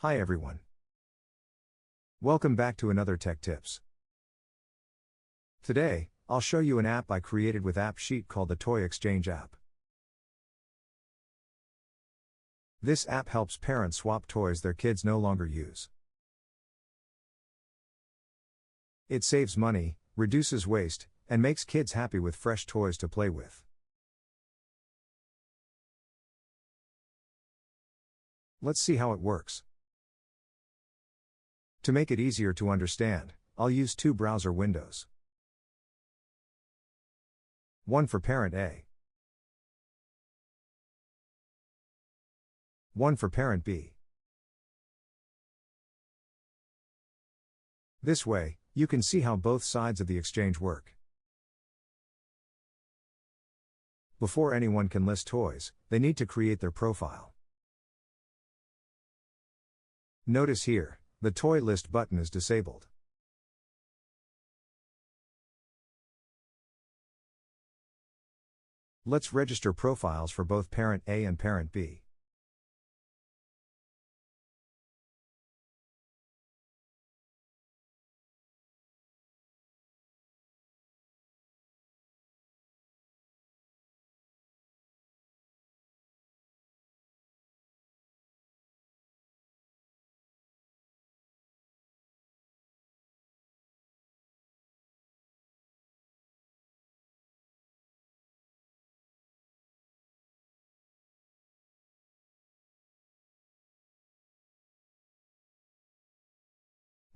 Hi everyone. Welcome back to another Tech Tips. Today, I'll show you an app I created with AppSheet called the Toy Exchange app. This app helps parents swap toys their kids no longer use. It saves money, reduces waste, and makes kids happy with fresh toys to play with. Let's see how it works. To make it easier to understand, I'll use two browser windows. One for Parent A. One for Parent B. This way, you can see how both sides of the exchange work. Before anyone can list toys, they need to create their profile. Notice here, the Toy List button is disabled. Let's register profiles for both Parent A and Parent B.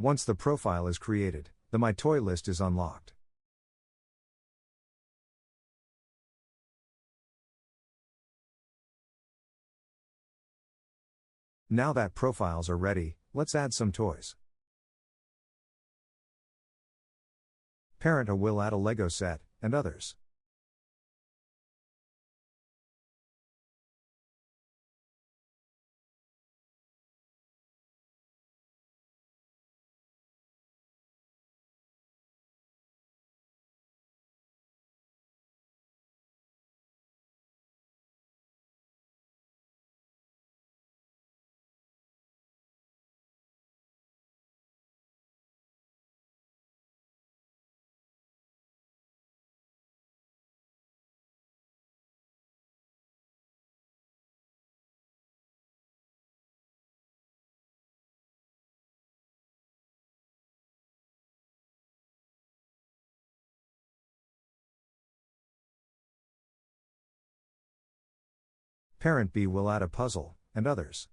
Once the profile is created, the My Toy list is unlocked. Now that profiles are ready, let's add some toys. Parent A will add a Lego set, and others. Parent B will add a puzzle, and others.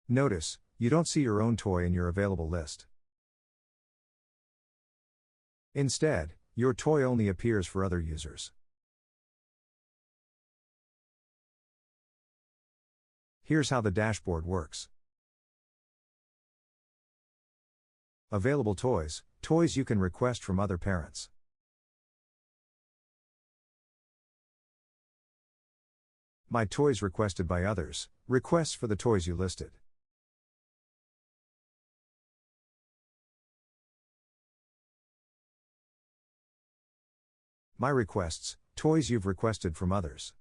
Notice, you don't see your own toy in your available list. Instead, your toy only appears for other users. Here's how the dashboard works. Available toys, toys you can request from other parents. My toys requested by others, requests for the toys you listed. My requests, toys you've requested from others.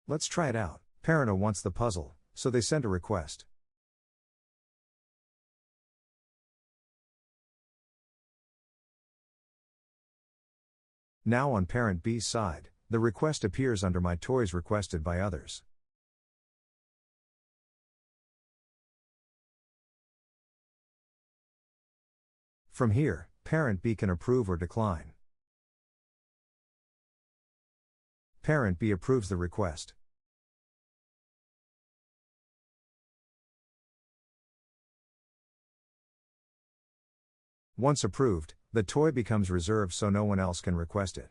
Let's try it out. Parent A wants the puzzle, so they send a request. Now on Parent B's side, the request appears under My Toys requested by others. From here, Parent B can approve or decline. Parent B approves the request. Once approved, the toy becomes reserved so no one else can request it.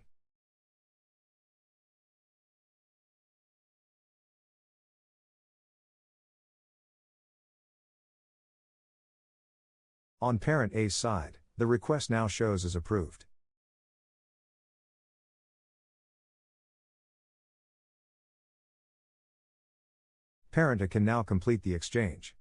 On parent A's side, the request now shows as approved. Parent A can now complete the exchange.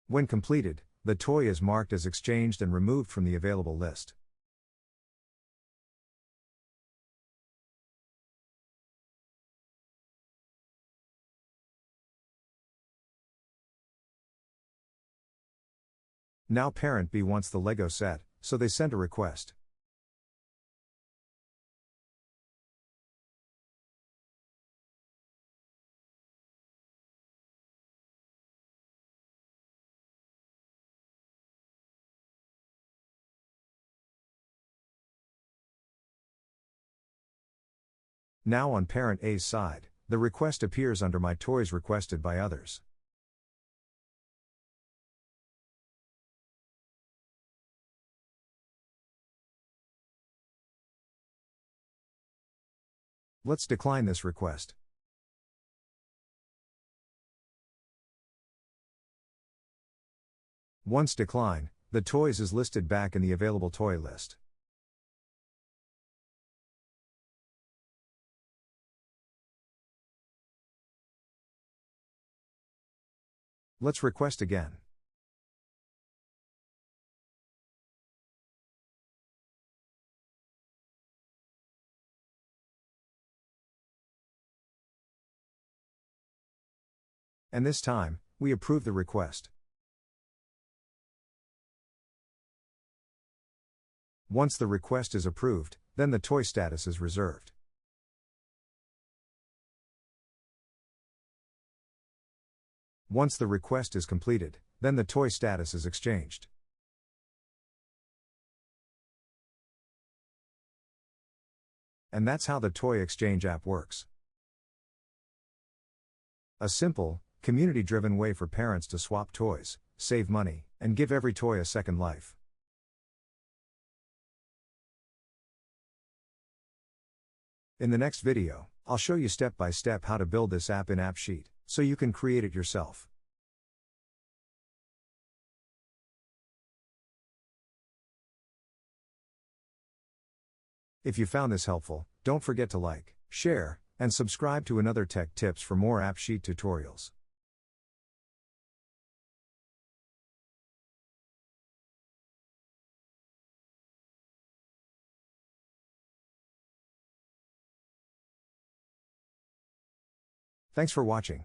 When completed, the toy is marked as exchanged and removed from the available list. Now parent B wants the Lego set, so they send a request. Now on parent A's side, the request appears under My Toys Requested by Others. Let's decline this request. Once declined, the toys is listed back in the available toy list. Let's request again. And this time, we approve the request. Once the request is approved, then the toy status is reserved. Once the request is completed, then the toy status is exchanged. And that's how the Toy Exchange app works. A simple, community-driven way for parents to swap toys, save money, and give every toy a second life. In the next video, I'll show you step by step how to build this app in AppSheet, so you can create it yourself. If you found this helpful, don't forget to like, share, and subscribe to Another Tech Tips for more AppSheet tutorials. Thanks for watching.